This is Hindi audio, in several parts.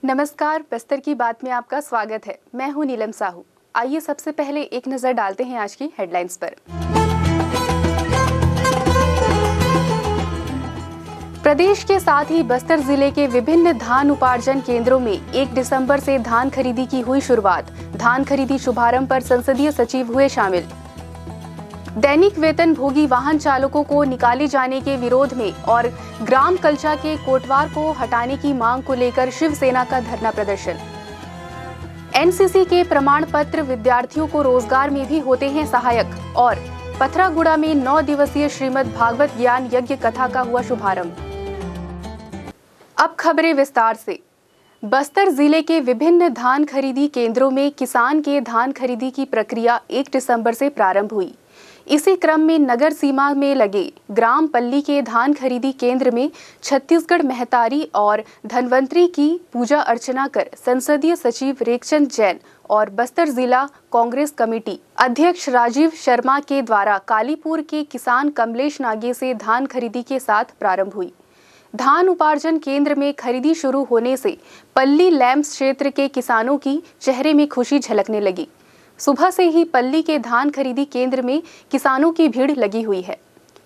नमस्कार, बस्तर की बात में आपका स्वागत है। मैं हूं नीलम साहू। आइए सबसे पहले एक नजर डालते हैं आज की हेडलाइंस पर। प्रदेश के साथ ही बस्तर जिले के विभिन्न धान उपार्जन केंद्रों में 1 दिसंबर से धान खरीदी की हुई शुरुआत। धान खरीदी शुभारंभ पर संसदीय सचिव हुए शामिल। दैनिक वेतन भोगी वाहन चालकों को निकाले जाने के विरोध में और ग्राम कल्चा के कोटवार को हटाने की मांग को लेकर शिवसेना का धरना प्रदर्शन। एनसीसी के प्रमाण पत्र विद्यार्थियों को रोजगार में भी होते हैं सहायक। और पथरागुड़ा में 9 दिवसीय श्रीमद् भागवत ज्ञान यज्ञ कथा का हुआ शुभारंभ। अब खबरें विस्तार से। बस्तर जिले के विभिन्न धान खरीदी केंद्रों में किसान के धान खरीदी की प्रक्रिया 1 दिसंबर से प्रारंभ हुई। इसी क्रम में नगर सीमा में लगे ग्राम पल्ली के धान खरीदी केंद्र में छत्तीसगढ़ महतारी और धनवंतरी की पूजा अर्चना कर संसदीय सचिव रेखचंद जैन और बस्तर जिला कांग्रेस कमेटी अध्यक्ष राजीव शर्मा के द्वारा कालीपुर के किसान कमलेश नागे से धान खरीदी के साथ प्रारंभ हुई। धान उपार्जन केंद्र में खरीदी शुरू होने से पल्ली लैम्प्स क्षेत्र के किसानों की चेहरे में खुशी झलकने लगी। सुबह से ही पल्ली के धान खरीदी केंद्र में किसानों की भीड़ लगी हुई है।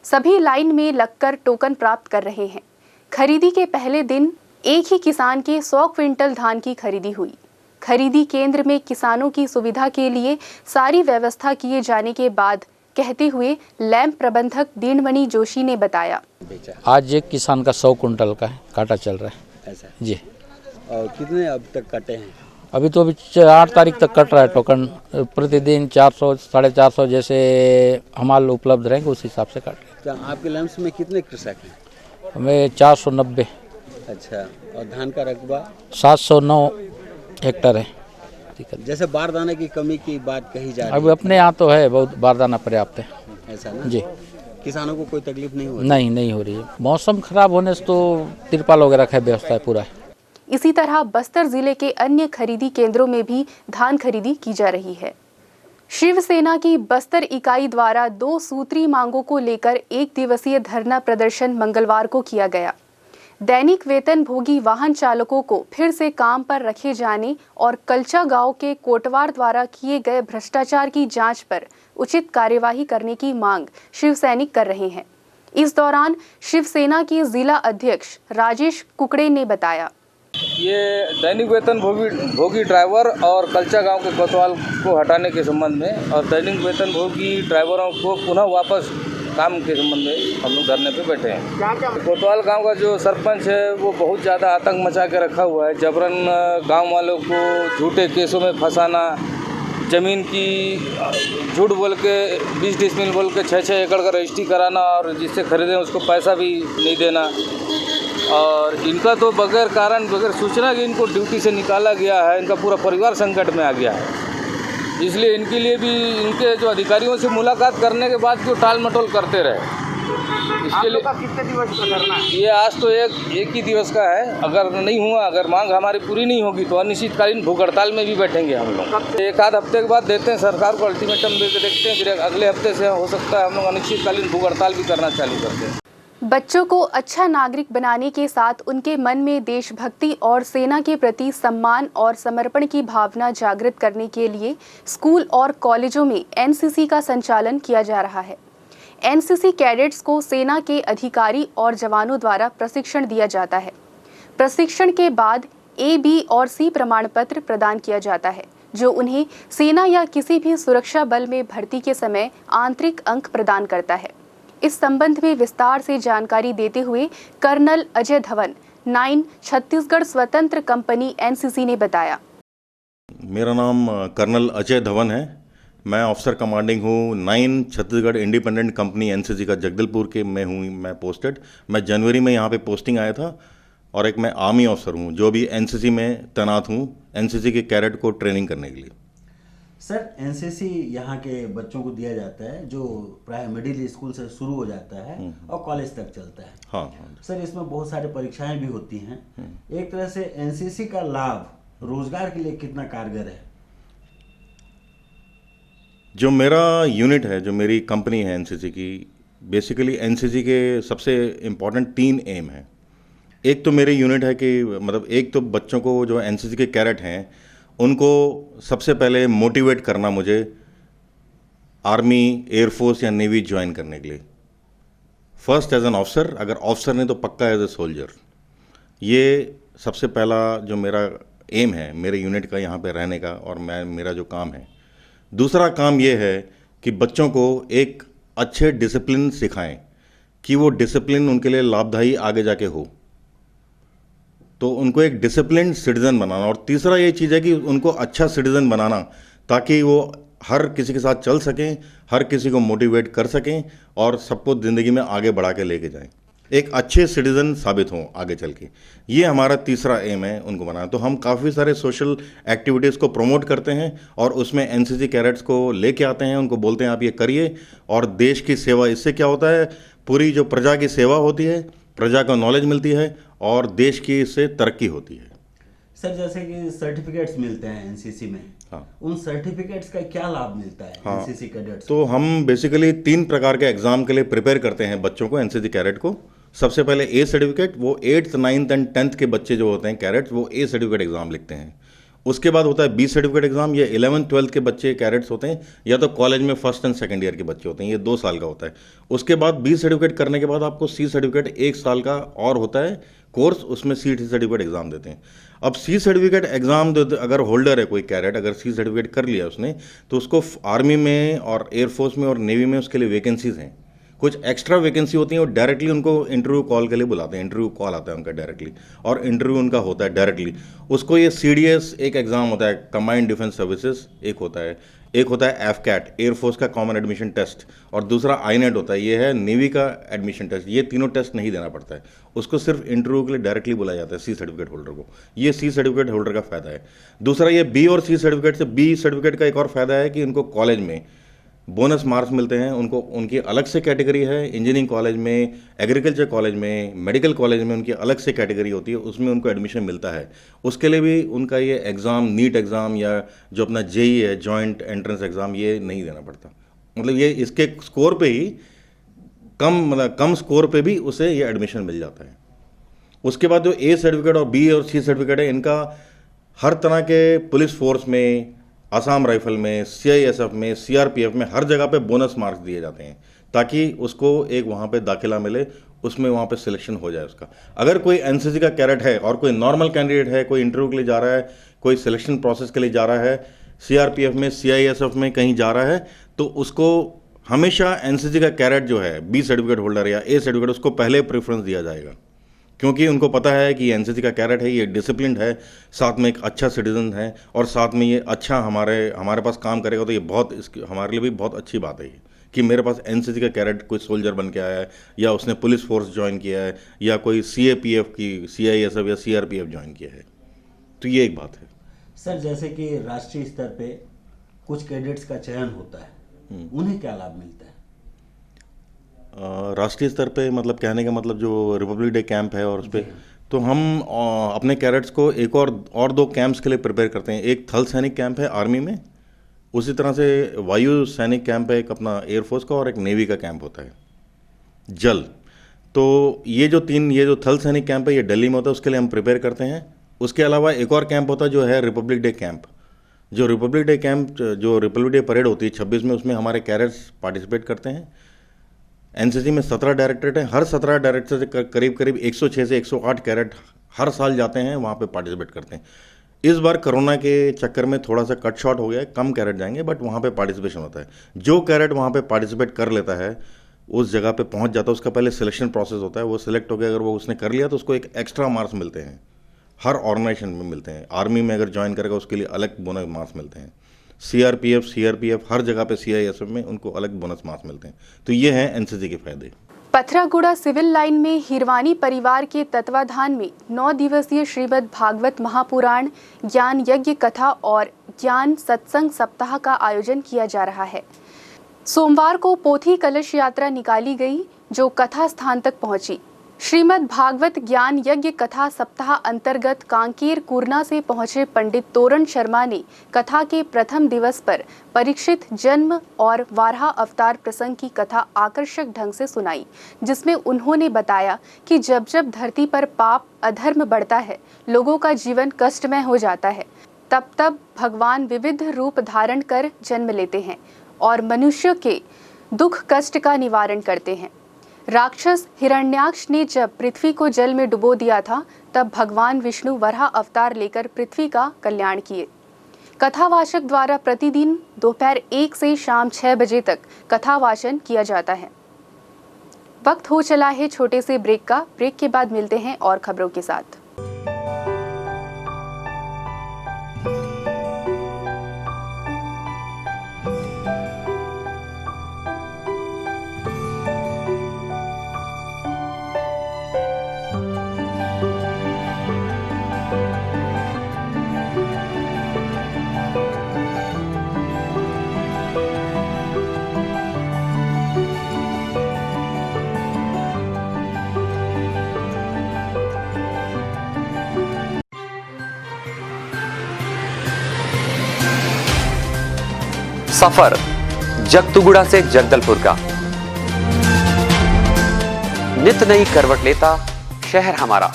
सभी लाइन में लगकर टोकन प्राप्त कर रहे हैं। खरीदी के पहले दिन एक ही किसान के 100 क्विंटल धान की खरीदी हुई। खरीदी केंद्र में किसानों की सुविधा के लिए सारी व्यवस्था किए जाने के बाद कहते हुए लैंप प्रबंधक दीनमणि जोशी ने बताया, आज एक किसान का 100 कुंटल का काटा चल रहा है। ऐसा जी। और कितने अब तक कटे हैं? अभी 8 तारीख तक कट रहा है टोकन। प्रतिदिन 400 450 जैसे हमाल उपलब्ध रहेंगे उस हिसाब से काट रहे हैं। क्या आपके लैंप्स में कितने कृषक हैं? हमें 490। अच्छा, और धान का रकबा 709 हेक्टर है। जैसे बारदाने की कमी की बात कही जा रही है, अभी अपने यहाँ तो है, बहुत बारदाना पर्याप्त है। ऐसा ना जी। किसानों को कोई तकलीफ नहीं हो रही? नहीं हो रही है। मौसम खराब होने से तो तिरपाल वगैरह का व्यवस्था है पूरा। इसी तरह बस्तर जिले के अन्य खरीदी केंद्रों में भी धान खरीदी की जा रही है। शिवसेना की बस्तर इकाई द्वारा 2 सूत्री मांगों को लेकर 1 दिवसीय धरना प्रदर्शन मंगलवार को किया गया। दैनिक वेतन भोगी वाहन चालकों को फिर से काम पर रखे जाने और कल्चा गांव के कोटवार द्वारा किए गए भ्रष्टाचार की जांच पर उचित कार्यवाही करने की मांग शिवसैनिक कर रहे हैं। इस दौरान शिवसेना के जिला अध्यक्ष राजेश कुकड़े ने बताया, ये दैनिक वेतन भोगी ड्राइवर और कल्चा गांव के कोतवाल को हटाने के संबंध में और दैनिक वेतन भोगी ड्राइवरों को पुनः वापस काम के संबंध में हम लोग धरने पे बैठे हैं। कोतवाल गांव का जो सरपंच है वो बहुत ज़्यादा आतंक मचा के रखा हुआ है। जबरन गांव वालों को झूठे केसों में फंसाना, ज़मीन की झूठ बोल के 20 डिसमिल बोल के 6-6 एकड़ का रजिस्ट्री कराना और जिससे खरीदें उसको पैसा भी नहीं देना। और इनका तो बगैर कारण बगैर सूचना के इनको ड्यूटी से निकाला गया है। इनका पूरा परिवार संकट में आ गया है। इसलिए इनके लिए भी इनके जो अधिकारियों से मुलाकात करने के बाद जो टाल मटोल करते रहे। इसके लिए कितने दिवस का करना है? ये आज तो एक ही दिवस का है। अगर नहीं हुआ, अगर मांग हमारी पूरी नहीं होगी तो अनिश्चितकालीन भूख हड़ताल में भी बैठेंगे हम लोग। 1 आध हफ्ते के बाद देते हैं सरकार को अल्टीमेटम दे के देखते हैं, फिर अगले हफ्ते से हो सकता है हम लोग अनिश्चितकालीन भूख हड़ताल भी करना चालू करते हैं। बच्चों को अच्छा नागरिक बनाने के साथ उनके मन में देशभक्ति और सेना के प्रति सम्मान और समर्पण की भावना जागृत करने के लिए स्कूल और कॉलेजों में एनसीसी का संचालन किया जा रहा है। एनसीसी कैडेट्स को सेना के अधिकारी और जवानों द्वारा प्रशिक्षण दिया जाता है। प्रशिक्षण के बाद ए, बी और सी प्रमाण पत्र प्रदान किया जाता है, जो उन्हें सेना या किसी भी सुरक्षा बल में भर्ती के समय आंतरिक अंक प्रदान करता है। इस संबंध में विस्तार से जानकारी देते हुए कर्नल अजय धवन 9 छत्तीसगढ़ स्वतंत्र कंपनी एनसीसी ने बताया, मेरा नाम कर्नल अजय धवन है। मैं ऑफिसर कमांडिंग हूँ 9 छत्तीसगढ़ इंडिपेंडेंट कंपनी एनसीसी का जगदलपुर के मैं पोस्टेड। मैं जनवरी में यहाँ पे पोस्टिंग आया था और एक मैं आर्मी ऑफिसर हूँ जो भी एनसीसी में तैनात हूँ एनसीसी के कैडेट को ट्रेनिंग करने के लिए। सर, एनसीसी यहाँ के बच्चों को दिया जाता है जो प्राय मिडिल स्कूल से शुरू हो जाता है और कॉलेज तक चलता है। हाँ। सर, इसमें बहुत सारी परीक्षाएं भी होती हैं। एक तरह से एनसीसी का लाभ रोजगार के लिए कितना कारगर है? जो मेरा यूनिट है, जो मेरी कंपनी है एनसीसी की, बेसिकली एनसीसी के सबसे इम्पोर्टेंट 3 एम हैं। एक तो मेरी यूनिट है कि मतलब एक तो बच्चों को जो एनसीसी के कैडेट हैं उनको सबसे पहले मोटिवेट करना, मुझे आर्मी, एयरफोर्स या नेवी ज्वाइन करने के लिए। फर्स्ट एज एन ऑफिसर, अगर ऑफिसर नहीं तो पक्का एज ए सोल्जर। ये सबसे पहला जो मेरा एम है मेरे यूनिट का यहाँ पे रहने का, और मेरा जो काम है। दूसरा काम ये है कि बच्चों को एक अच्छे डिसिप्लिन सिखाएं कि वो डिसिप्लिन उनके लिए लाभदायी आगे जाके हो, तो उनको एक डिसिप्लिन सिटीजन बनाना। और तीसरा ये चीज़ है कि उनको अच्छा सिटीजन बनाना ताकि वो हर किसी के साथ चल सकें, हर किसी को मोटिवेट कर सकें और सबको ज़िंदगी में आगे बढ़ा के लेके जाएं, एक अच्छे सिटीजन साबित हों आगे चल के। ये हमारा तीसरा एम है उनको बनाना। तो हम काफ़ी सारे सोशल एक्टिविटीज़ को प्रमोट करते हैं और उसमें एनसीसी कैडेट्स को लेके आते हैं, उनको बोलते हैं आप ये करिए। और देश की सेवा, इससे क्या होता है, पूरी जो प्रजा की सेवा होती है, प्रजा को नॉलेज मिलती है और देश की इससे तरक्की होती है। सर, जैसे कि सर्टिफिकेट्स मिलते हैं एनसीसी में, हाँ, उन सर्टिफिकेट्स का क्या लाभ मिलता है हाँ, एनसीसी कैडेट्स? तो हम बेसिकली 3 प्रकार के एग्ज़ाम के लिए प्रिपेयर करते हैं बच्चों को, एनसीसी कैडेट को। सबसे पहले ए सर्टिफिकेट, वो 8th, 9th एंड 10th के बच्चे जो होते हैं कैडेट्स, वो ए सर्टिफिकेट एग्ज़ाम लिखते हैं। उसके बाद होता है बी सर्टिफिकेट एग्ज़ाम। ये 11th, 12th के बच्चे कैडेट्स होते हैं, या तो कॉलेज में 1st एंड 2nd ईयर के बच्चे होते हैं, ये 2 साल का होता है। उसके बाद बी सर्टिफिकेट करने के बाद आपको सी सर्टिफिकेट 1 साल का और होता है कोर्स, उसमें सी सर्टिफिकेट एग्ज़ाम देते हैं। अब सी सर्टिफिकेट एग्ज़ाम अगर होल्डर है कोई कैडेट, अगर सी सर्टिफिकेट कर लिया उसने, तो उसको आर्मी में और एयरफोर्स में और नेवी में उसके लिए वैकेंसीज़ हैं। कुछ एक्स्ट्रा वैकेंसी होती हैं और डायरेक्टली उनको इंटरव्यू कॉल के लिए बुलाते हैं, इंटरव्यू कॉल आता है उनका डायरेक्टली, और इंटरव्यू उनका होता है डायरेक्टली। उसको ये सीडीएस एक एग्ज़ाम होता है, कंबाइंड डिफेंस सर्विसेज एक होता है एफकैट, एयरफोर्स का कॉमन एडमिशन टेस्ट, और दूसरा आईनेट होता है, ये है नेवी का एडमिशन टेस्ट। ये तीनों टेस्ट नहीं देना पड़ता है, उसको सिर्फ इंटरव्यू के लिए डायरेक्टली बुलाया जाता है सी सर्टिफिकेट होल्डर को। ये सी सर्टिफिकेट होल्डर का फ़ायदा है। दूसरा, ये बी और सी सर्टिफिकेट से, बी सर्टिफिकेट का एक और फ़ायदा है कि उनको कॉलेज में बोनस मार्क्स मिलते हैं। उनको उनकी अलग से कैटेगरी है, इंजीनियरिंग कॉलेज में, एग्रीकल्चर कॉलेज में, मेडिकल कॉलेज में उनकी अलग से कैटेगरी होती है, उसमें उनको एडमिशन मिलता है। उसके लिए भी उनका ये एग्ज़ाम, नीट एग्ज़ाम या जो अपना जेई है, जॉइंट एंट्रेंस एग्ज़ाम, ये नहीं देना पड़ता। मतलब ये इसके स्कोर पे ही कम स्कोर पे भी उसे ये एडमिशन मिल जाता है। उसके बाद जो ए सर्टिफिकेट और बी और सी सर्टिफिकेट है, इनका हर तरह के पुलिस फोर्स में, आसाम राइफल में, सीआईएसएफ में, सीआरपीएफ में, हर जगह पे बोनस मार्क्स दिए जाते हैं ताकि उसको एक वहाँ पे दाखिला मिले, उसमें वहाँ पे सिलेक्शन हो जाए उसका। अगर कोई एनसीसी का कैडेट है और कोई नॉर्मल कैंडिडेट है, कोई इंटरव्यू के लिए जा रहा है, कोई सिलेक्शन प्रोसेस के लिए जा रहा है, सीआरपीएफ में, सीआईएसएफ में कहीं जा रहा है, तो उसको हमेशा एनसीसी का कैडेट जो है, बी सर्टिफिकेट होल्डर या ए सर्टिफिकेट, उसको पहले प्रेफरेंस दिया जाएगा, क्योंकि उनको पता है कि एनसीसी का कैडेट है, ये डिसिप्लिन्ड है, साथ में एक अच्छा सिटीजन है, और साथ में ये अच्छा हमारे पास काम करेगा। तो ये हमारे लिए भी बहुत अच्छी बात है ये, कि मेरे पास एनसीसी का कैडेट कोई सोल्जर बन के आया है, या उसने पुलिस फोर्स ज्वाइन किया है, या कोई सीएपीएफ की, सीआईएसएफ या सीआरपीएफ ज्वाइन किया है। तो ये एक बात है। सर, जैसे कि राष्ट्रीय स्तर पे कुछ कैडेट्स का चयन होता है, उन्हें क्या लाभ मिलता है? राष्ट्रीय स्तर पे मतलब कहने का मतलब जो रिपब्लिक डे कैंप है और उस पर, तो हम अपने कैडेट्स को एक और 2 कैंप्स के लिए प्रिपेयर करते हैं। एक थल सैनिक कैंप है आर्मी में, उसी तरह से वायु सैनिक कैंप है एक अपना एयरफोर्स का, और एक नेवी का कैंप होता है जल। तो ये जो थल सैनिक कैंप है, ये दिल्ली में होता है, उसके लिए हम प्रिपेयर करते हैं। उसके अलावा एक और कैंप होता है जो है रिपब्लिक डे कैंप। जो रिपब्लिक डे परेड होती है 26 में, उसमें हमारे कैडेट्स पार्टिसिपेट करते हैं। एनसीसी में 17 डायरेक्टरेट हैं, हर 17 डायरेक्टर से करीब 106 से 108 कैडेट हर साल जाते हैं, वहाँ पे पार्टिसिपेट करते हैं। इस बार कोरोना के चक्कर में थोड़ा सा कट शॉर्ट हो गया है, कम कैडेट जाएंगे, बट वहाँ पे पार्टिसिपेशन होता है। जो कैडेट वहाँ पे पार्टिसिपेट कर लेता है, उस जगह पे पहुँच जाता है, उसका पहले सिलेक्शन प्रोसेस होता है, वो सिलेक्ट हो गया, अगर वो उसने कर लिया तो उसको एक एक्स्ट्रा मार्क्स मिलते हैं, हर ऑर्गेनाइजेशन में मिलते हैं। आर्मी में अगर ज्वाइन करेगा उसके लिए अलग बोनस मार्क्स मिलते हैं, सीआरपीएफ हर जगह पे, सीआईएसएफ में उनको अलग बोनस मार्क्स मिलते हैं। तो ये हैं एनसीसी के फायदे। पथरागुड़ा सिविल लाइन में हिरवानी परिवार के तत्वाधान में 9 दिवसीय श्रीमद् भागवत महापुराण, ज्ञान यज्ञ कथा और ज्ञान सत्संग सप्ताह का आयोजन किया जा रहा है। सोमवार को पोथी कलश यात्रा निकाली गई, जो कथा स्थान तक पहुंची। श्रीमद् भागवत ज्ञान यज्ञ कथा सप्ताह अंतर्गत कांकेर कुरना से पहुंचे पंडित तोरण शर्मा ने कथा के प्रथम दिवस पर परीक्षित जन्म और वाराह अवतार प्रसंग की कथा आकर्षक ढंग से सुनाई, जिसमें उन्होंने बताया कि जब जब धरती पर पाप अधर्म बढ़ता है, लोगों का जीवन कष्टमय हो जाता है, तब तब भगवान विविध रूप धारण कर जन्म लेते हैं और मनुष्य के दुख कष्ट का निवारण करते हैं। राक्षस हिरण्याक्ष ने जब पृथ्वी को जल में डुबो दिया था, तब भगवान विष्णु वराह अवतार लेकर पृथ्वी का कल्याण किए। कथावाचक द्वारा प्रतिदिन दोपहर 1 से शाम 6 बजे तक कथावाचन किया जाता है। वक्त हो चला है छोटे से ब्रेक का। ब्रेक के बाद मिलते हैं और खबरों के साथ। सफर जगतुगुड़ा से जगदलपुर का, नित नई करवट लेता शहर हमारा,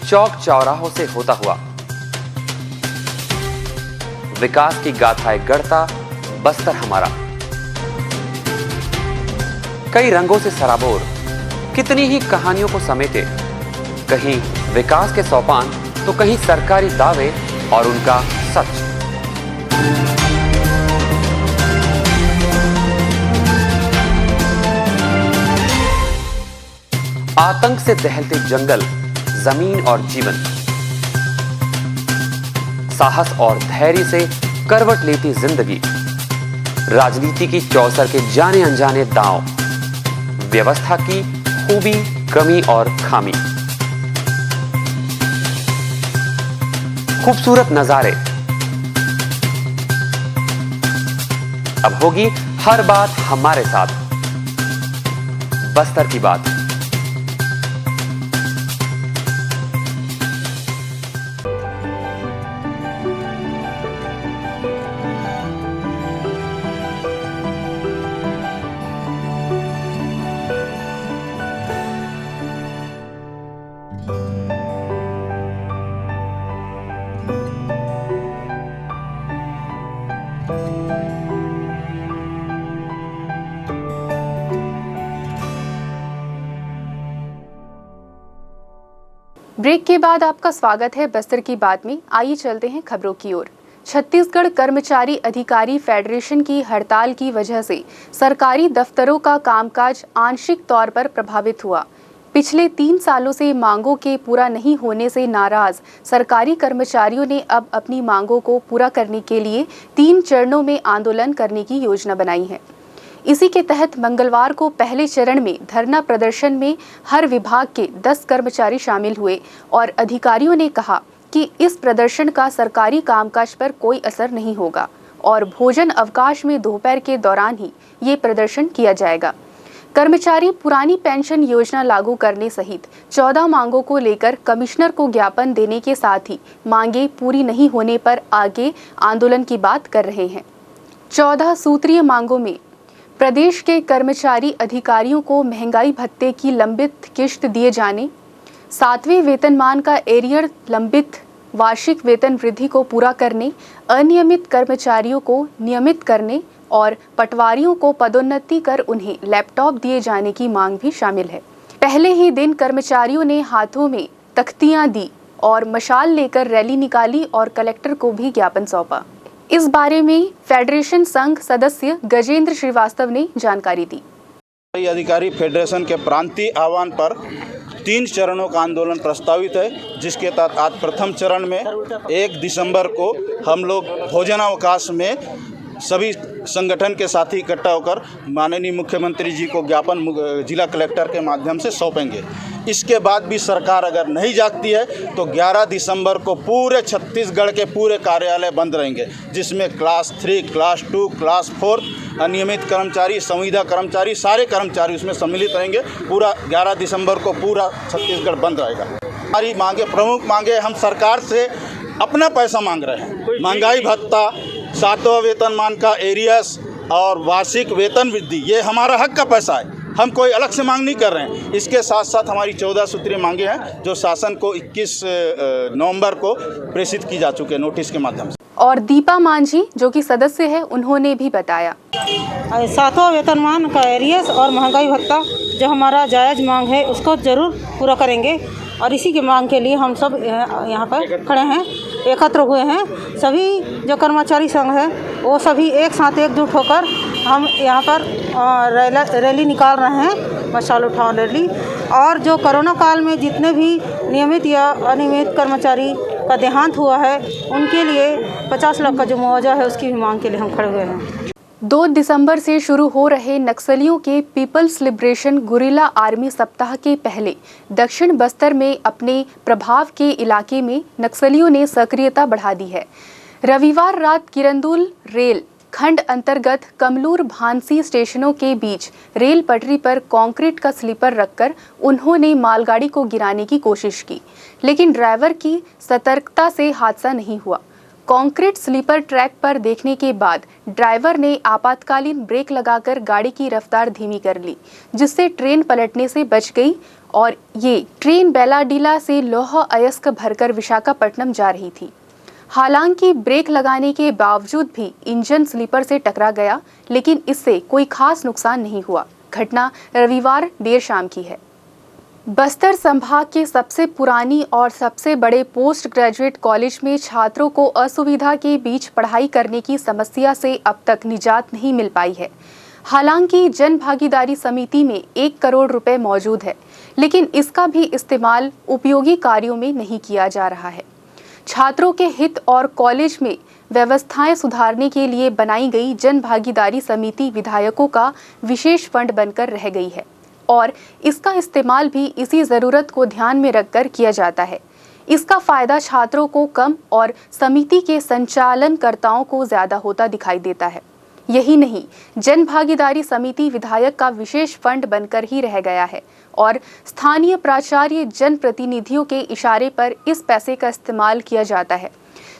चौक चौराहों से होता हुआ विकास की गाथाएं गढ़ता बस्तर हमारा। कई रंगों से सराबोर कितनी ही कहानियों को समेटे, कहीं विकास के सोपान तो कहीं सरकारी दावे और उनका सच। आतंक से दहलते जंगल, जमीन और जीवन, साहस और धैर्य से करवट लेती जिंदगी, राजनीति की चौसर के जाने अनजाने दांव, व्यवस्था की खूबी कमी और खामी, खूबसूरत नजारे। अब होगी हर बात हमारे साथ, बस्तर की बात। ब्रेक के बाद आपका स्वागत है बस्तर की बात में। आइए चलते हैं खबरों की ओर। छत्तीसगढ़ कर्मचारी अधिकारी फेडरेशन की हड़ताल की वजह से सरकारी दफ्तरों का कामकाज आंशिक तौर पर प्रभावित हुआ। पिछले 3 सालों से मांगों के पूरा नहीं होने से नाराज सरकारी कर्मचारियों ने अब अपनी मांगों को पूरा करने के लिए 3 चरणों में आंदोलन करने की योजना बनाई है। इसी के तहत मंगलवार को पहले चरण में धरना प्रदर्शन में हर विभाग के 10 कर्मचारी शामिल हुए और अधिकारियों ने कहा कि इस प्रदर्शन का सरकारी कामकाज पर कोई असर नहीं होगा और भोजन अवकाश में दोपहर के दौरान ही ये प्रदर्शन किया जाएगा। कर्मचारी पुरानी पेंशन योजना लागू करने सहित 14 मांगों को लेकर कमिश्नर को ज्ञापन देने के साथ ही मांगे पूरी नहीं होने पर आगे आंदोलन की बात कर रहे हैं। 14 सूत्रीय मांगों में प्रदेश के कर्मचारी अधिकारियों को महंगाई भत्ते की लंबित किश्त दिए जाने, 7वें वेतनमान का एरियर लंबित वार्षिक वेतन वृद्धि को पूरा करने, अनियमित कर्मचारियों को नियमित करने और पटवारियों को पदोन्नति कर उन्हें लैपटॉप दिए जाने की मांग भी शामिल है। पहले ही दिन कर्मचारियों ने हाथों में तख्तियां दी और मशाल लेकर रैली निकाली और कलेक्टर को भी ज्ञापन सौंपा। इस बारे में फेडरेशन संघ सदस्य गजेंद्र श्रीवास्तव ने जानकारी दी। अधिकारी फेडरेशन के प्रांतीय आह्वान पर 3 चरणों का आंदोलन प्रस्तावित है, जिसके तहत आज प्रथम चरण में 1 दिसंबर को हम लोग भोजनावकाश में सभी संगठन के साथी इकट्ठा होकर माननीय मुख्यमंत्री जी को ज्ञापन जिला कलेक्टर के माध्यम से सौंपेंगे। इसके बाद भी सरकार अगर नहीं जागती है तो 11 दिसंबर को पूरे छत्तीसगढ़ के पूरे कार्यालय बंद रहेंगे, जिसमें क्लास 3, क्लास 2, क्लास 4, अनियमित कर्मचारी, संविदा कर्मचारी, सारे कर्मचारी उसमें सम्मिलित रहेंगे। पूरा 11 दिसंबर को पूरा छत्तीसगढ़ बंद रहेगा। हमारी मांगे, प्रमुख मांगे, हम सरकार से अपना पैसा मांग रहे हैं। महंगाई भत्ता, 7वां वेतनमान का एरियस और वार्षिक वेतन वृद्धि, ये हमारा हक का पैसा है, हम कोई अलग से मांग नहीं कर रहे हैं। इसके साथ साथ हमारी 14 सूत्रीय मांगे हैं जो शासन को 21 नवंबर को प्रेषित की जा चुके हैं नोटिस के माध्यम से। और दीपा मांझी जो कि सदस्य है, उन्होंने भी बताया 7वां वेतनमान का एरियस और महंगाई भत्ता जो हमारा जायज़ मांग है उसको ज़रूर पूरा करेंगे और इसी की मांग के लिए हम सब यहाँ पर खड़े हैं, एकत्र हुए हैं। सभी जो कर्मचारी संघ है वो सभी एक साथ एकजुट होकर हम यहाँ पर रैली निकाल रहे हैं, मशाल उठाओ रैली। और जो कोरोना काल में जितने भी नियमित या अनियमित कर्मचारी का देहांत हुआ है उनके लिए 50 लाख का जो मुआवजा है उसकी भी मांग के लिए हम खड़े हुए हैं। 2 दिसंबर से शुरू हो रहे नक्सलियों के पीपल्स लिबरेशन गुरिल्ला आर्मी सप्ताह के पहले दक्षिण बस्तर में अपने प्रभाव के इलाके में नक्सलियों ने सक्रियता बढ़ा दी है। रविवार रात किरंदुल रेल खंड अंतर्गत कमलूर भांसी स्टेशनों के बीच रेल पटरी पर कंक्रीट का स्लीपर रखकर उन्होंने मालगाड़ी को गिराने की कोशिश की, लेकिन ड्राइवर की सतर्कता से हादसा नहीं हुआ। कंक्रीट स्लीपर ट्रैक पर देखने के बाद ड्राइवर ने आपातकालीन ब्रेक लगाकर गाड़ी की रफ्तार धीमी कर ली, जिससे ट्रेन पलटने से बच गई और ये ट्रेन बेलाडीला से लौह अयस्क भरकर विशाखापट्टनम जा रही थी। हालांकि ब्रेक लगाने के बावजूद भी इंजन स्लीपर से टकरा गया, लेकिन इससे कोई खास नुकसान नहीं हुआ। घटना रविवार देर शाम की है। बस्तर संभाग के सबसे पुरानी और सबसे बड़े पोस्ट ग्रेजुएट कॉलेज में छात्रों को असुविधा के बीच पढ़ाई करने की समस्या से अब तक निजात नहीं मिल पाई है। हालांकि जन भागीदारी समिति में 1 करोड़ रुपए मौजूद है, लेकिन इसका भी इस्तेमाल उपयोगी कार्यों में नहीं किया जा रहा है। छात्रों के हित और कॉलेज में व्यवस्थाएं सुधारने के लिए बनाई गई जन भागीदारी समिति विधायकों का विशेष फंड बनकर रह गई है और इसका इस्तेमाल भी इसी ज़रूरत को ध्यान में रखकर किया जाता है। इसका फायदा छात्रों को कम और समिति के संचालनकर्ताओं को ज़्यादा होता दिखाई देता है। यही नहीं, जन भागीदारी समिति विधायक का विशेष फंड बनकर ही रह गया है और स्थानीय प्राचार्य जन प्रतिनिधियों के इशारे पर इस पैसे का इस्तेमाल किया जाता है,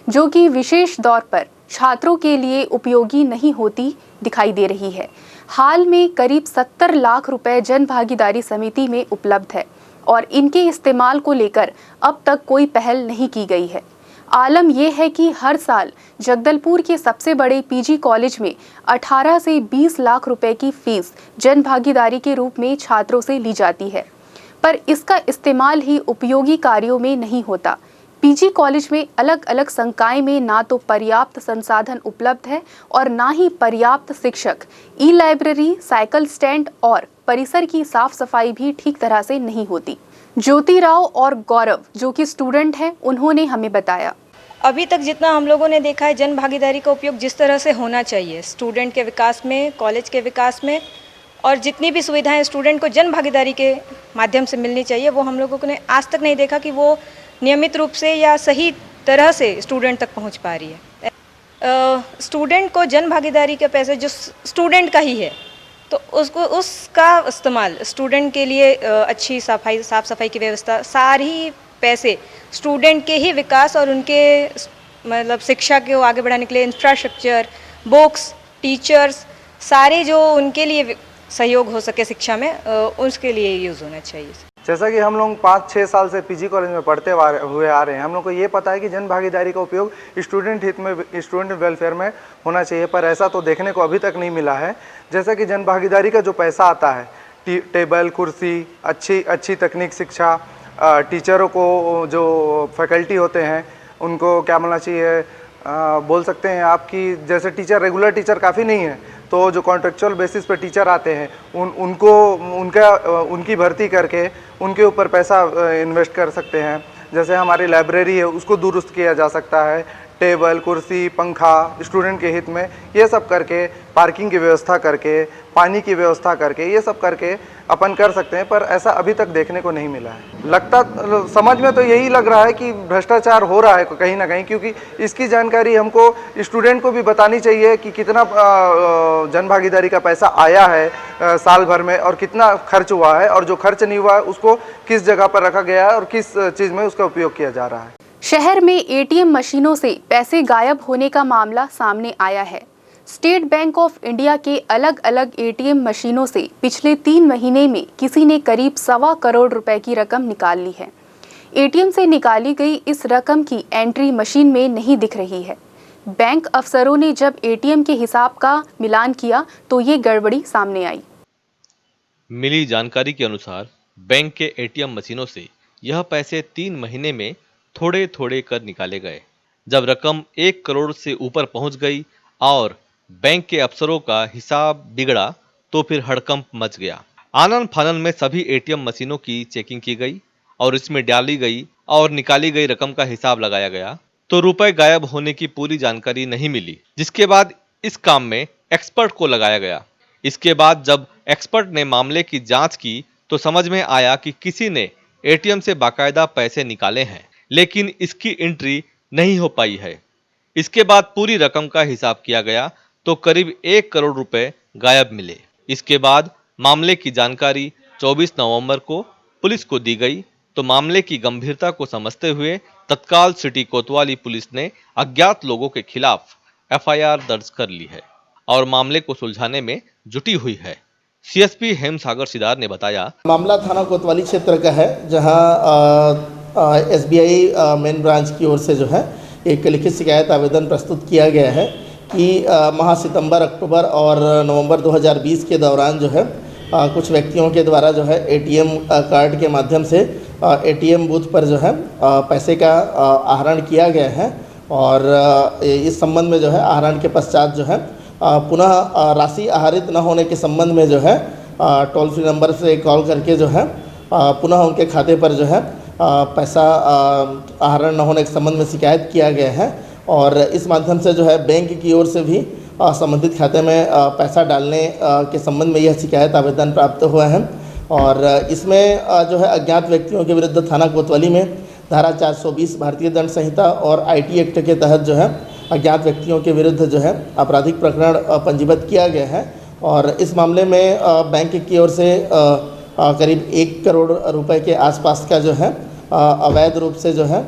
जो कि विशेष दौर पर छात्रों के लिए उपयोगी नहीं होती दिखाई दे रही है। हाल में करीब 70 लाख रुपए जन भागीदारी समिति में उपलब्ध है और इनके इस्तेमाल को लेकर अब तक कोई पहल नहीं की गई है। आलम यह है कि हर साल जगदलपुर के सबसे बड़े पीजी कॉलेज में 18 से 20 लाख रुपए की फीस जन भागीदारी के रूप में छात्रों से ली जाती है, पर इसका इस्तेमाल ही उपयोगी कार्यों में नहीं होता। पीजी कॉलेज में अलग अलग संकाय में ना तो पर्याप्त संसाधन उपलब्ध है और ना ही पर्याप्त शिक्षक। ई लाइब्रेरी, साइकिल स्टैंड और परिसर की साफ सफाई भी ठीक तरह से नहीं होती। ज्योति राव और गौरव जो कि स्टूडेंट हैं, उन्होंने हमें बताया, अभी तक जितना हम लोगों ने देखा है जन भागीदारी का उपयोग जिस तरह से होना चाहिए स्टूडेंट के विकास में, कॉलेज के विकास में, और जितनी भी सुविधाएं स्टूडेंट को जन भागीदारी के माध्यम से मिलनी चाहिए, वो हम लोगों ने आज तक नहीं देखा कि वो नियमित रूप से या सही तरह से स्टूडेंट तक पहुंच पा रही है। स्टूडेंट को जन भागीदारी के पैसे जो स्टूडेंट का ही है, तो उसका इस्तेमाल स्टूडेंट के लिए अच्छी साफ सफाई की व्यवस्था, सारी पैसे स्टूडेंट के ही विकास और उनके मतलब शिक्षा को आगे बढ़ाने के लिए इंफ्रास्ट्रक्चर, बुक्स, टीचर्स, सारे जो उनके लिए सहयोग हो सके शिक्षा में, उसके लिए यूज़ होना चाहिए। जैसा कि हम लोग 5-6 साल से पीजी कॉलेज में पढ़ते हुए आ रहे हैं, हम लोग को ये पता है कि जन भागीदारी का उपयोग स्टूडेंट हित में, स्टूडेंट वेलफेयर में होना चाहिए, पर ऐसा तो देखने को अभी तक नहीं मिला है। जैसा कि जन भागीदारी का जो पैसा आता है, टेबल, कुर्सी, अच्छी तकनीक शिक्षा, टीचरों को जो फैकल्टी होते हैं उनको क्या मिलना चाहिए, बोल सकते हैं आपकी जैसे टीचर, रेगुलर टीचर काफ़ी नहीं है, तो जो कॉन्ट्रेक्चुअल बेसिस पे टीचर आते हैं उनकी भर्ती करके उनके ऊपर पैसा इन्वेस्ट कर सकते हैं। जैसे हमारी लाइब्रेरी है उसको दुरुस्त किया जा सकता है, टेबल, कुर्सी, पंखा स्टूडेंट के हित में, ये सब करके, पार्किंग की व्यवस्था करके, पानी की व्यवस्था करके, ये सब करके अपन कर सकते हैं, पर ऐसा अभी तक देखने को नहीं मिला है। लगता समझ में तो यही लग रहा है कि भ्रष्टाचार हो रहा है कहीं ना कहीं, क्योंकि इसकी जानकारी हमको स्टूडेंट को भी बतानी चाहिए कि कितना जन भागीदारी का पैसा आया है साल भर में और कितना खर्च हुआ है, और जो खर्च नहीं हुआ है उसको किस जगह पर रखा गया है और किस चीज़ में उसका उपयोग किया जा रहा है। शहर में एटीएम मशीनों से पैसे गायब होने का मामला सामने आया है। स्टेट बैंक ऑफ इंडिया के अलग अलग एटीएम मशीनों से पिछले 3 महीने में किसी ने करीब 1.25 करोड़ रुपए की रकम निकाल ली है। एटीएम से निकाली गई इस रकम की एंट्री मशीन में नहीं दिख रही है। बैंक अफसरों ने जब एटीएम के हिसाब का मिलान किया तो ये गड़बड़ी सामने आई। मिली जानकारी के अनुसार बैंक के एटीएम मशीनों से यह पैसे 3 महीने में थोड़े थोड़े कर निकाले गए। जब रकम 1 करोड़ से ऊपर पहुंच गई और बैंक के अफसरों का हिसाब बिगड़ा तो फिर हड़कंप मच गया। आनन फानन में सभी एटीएम मशीनों की चेकिंग की गई और इसमें डाली गई और निकाली गई रकम का हिसाब लगाया गया तो रुपए गायब होने की पूरी जानकारी नहीं मिली, जिसके बाद इस काम में एक्सपर्ट को लगाया गया। इसके बाद जब एक्सपर्ट ने मामले की जांच की तो समझ में आया कि किसी ने एटीएम से बाकायदा पैसे निकाले हैं, लेकिन इसकी एंट्री नहीं हो पाई है। इसके बाद पूरी रकम का हिसाब किया गया तो करीब 1 करोड़ रुपए गायब मिले। इसके बाद मामले की जानकारी 24 नवंबर को पुलिस को दी गई तो मामले की गंभीरता को समझते हुए तत्काल सिटी कोतवाली पुलिस ने अज्ञात लोगों के खिलाफ एफआईआर दर्ज कर ली है और मामले को सुलझाने में जुटी हुई है। सीएसपी हेमसागर सिदार ने बताया, मामला थाना कोतवाली क्षेत्र का है, जहां एसबीआई मेन ब्रांच की ओर से जो है एक लिखित शिकायत आवेदन प्रस्तुत किया गया है कि माह सितंबर, अक्टूबर और नवंबर 2020 के दौरान जो है कुछ व्यक्तियों के द्वारा जो है एटीएम कार्ड के माध्यम से एटीएम बूथ पर जो है पैसे का आहरण किया गया है और इस संबंध में जो है आहरण के पश्चात जो है पुनः राशि आहरित न होने के संबंध में जो है टोल फ्री नंबर से कॉल करके जो है पुनः उनके खाते पर जो है पैसा आहरण न होने के संबंध में शिकायत किया गया है और इस माध्यम से जो है बैंक की ओर से भी संबंधित खाते में पैसा डालने के संबंध में यह शिकायत आवेदन प्राप्त हुआ है और इसमें जो है अज्ञात व्यक्तियों के विरुद्ध थाना कोतवाली में धारा 420 भारतीय दंड संहिता और आईटी एक्ट के तहत जो है अज्ञात व्यक्तियों के विरुद्ध जो है आपराधिक प्रकरण पंजीबद्ध किया गया है और इस मामले में बैंक की ओर से करीब 1 करोड़ रुपए के आसपास का जो है अवैध रूप से जो है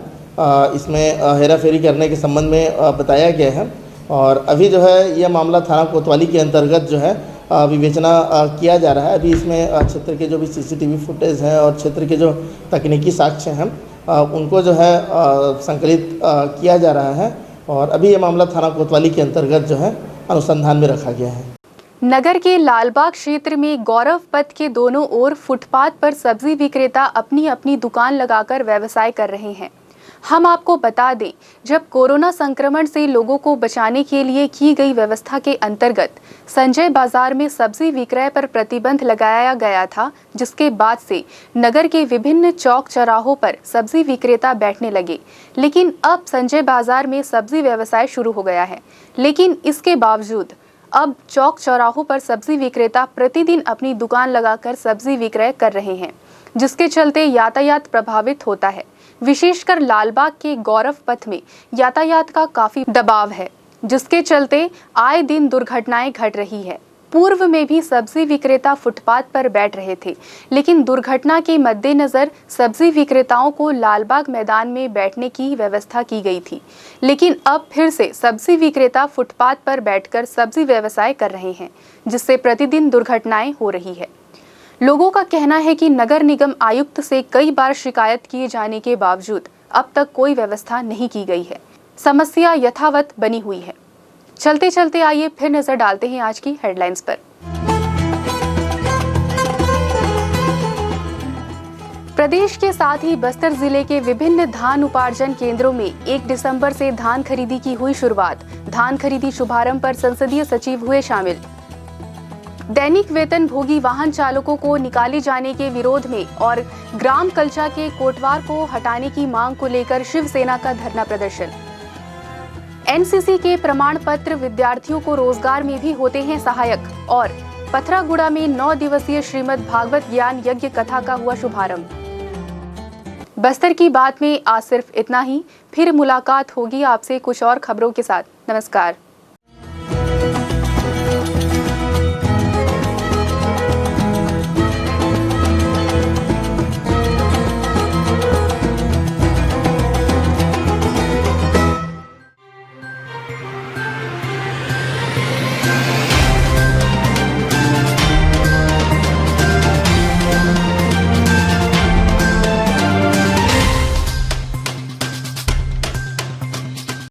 इसमें हेराफेरी करने के संबंध में बताया गया है और अभी जो है यह मामला थाना कोतवाली के अंतर्गत जो है विवेचना किया जा रहा है। अभी इसमें क्षेत्र के जो भी सीसीटीवी फुटेज हैं और क्षेत्र के जो तकनीकी साक्ष्य हैं उनको जो है संकलित किया जा रहा है और अभी ये मामला थाना कोतवाली के अंतर्गत जो है अनुसंधान में रखा गया है। नगर के लालबाग क्षेत्र में गौरव पथ के दोनों ओर फुटपाथ पर सब्जी विक्रेता अपनी अपनी दुकान लगाकर व्यवसाय कर रहे हैं। हम आपको बता दें, जब कोरोना संक्रमण से लोगों को बचाने के लिए की गई व्यवस्था के अंतर्गत संजय बाजार में सब्जी विक्रय पर प्रतिबंध लगाया गया था, जिसके बाद से नगर के विभिन्न चौक चौराहों पर सब्जी विक्रेता बैठने लगे। लेकिन अब संजय बाजार में सब्जी व्यवसाय शुरू हो गया है, लेकिन इसके बावजूद अब चौक चौराहों पर सब्जी विक्रेता प्रतिदिन अपनी दुकान लगाकर सब्जी विक्रय कर रहे हैं, जिसके चलते यातायात प्रभावित होता है। विशेषकर लालबाग के गौरव पथ में यातायात का काफी दबाव है, जिसके चलते आए दिन दुर्घटनाएं घट रही है। पूर्व में भी सब्जी विक्रेता फुटपाथ पर बैठ रहे थे, लेकिन दुर्घटना के मद्देनजर सब्जी विक्रेताओं को लालबाग मैदान में बैठने की व्यवस्था की गई थी, लेकिन अब फिर से सब्जी विक्रेता फुटपाथ पर बैठकर सब्जी व्यवसाय कर रहे हैं, जिससे प्रतिदिन दुर्घटनाएं हो रही है। लोगों का कहना है कि नगर निगम आयुक्त से कई बार शिकायत किए जाने के बावजूद अब तक कोई व्यवस्था नहीं की गई है। समस्या यथावत बनी हुई है। चलते चलते आइए फिर नजर डालते हैं आज की हेडलाइंस पर। प्रदेश के साथ ही बस्तर जिले के विभिन्न धान उपार्जन केंद्रों में 1 दिसंबर से धान खरीदी की हुई शुरुआत। धान खरीदी शुभारंभ पर संसदीय सचिव हुए शामिल। दैनिक वेतन भोगी वाहन चालकों को निकाले जाने के विरोध में और ग्राम कल्चा के कोटवार को हटाने की मांग को लेकर शिवसेना का धरना प्रदर्शन। एनसीसी के प्रमाण पत्र विद्यार्थियों को रोजगार में भी होते हैं सहायक। और पथरागुड़ा में 9 दिवसीय श्रीमद् भागवत ज्ञान यज्ञ कथा का हुआ शुभारंभ। बस्तर की बात में आज सिर्फ इतना ही। फिर मुलाकात होगी आपसे कुछ और खबरों के साथ। नमस्कार।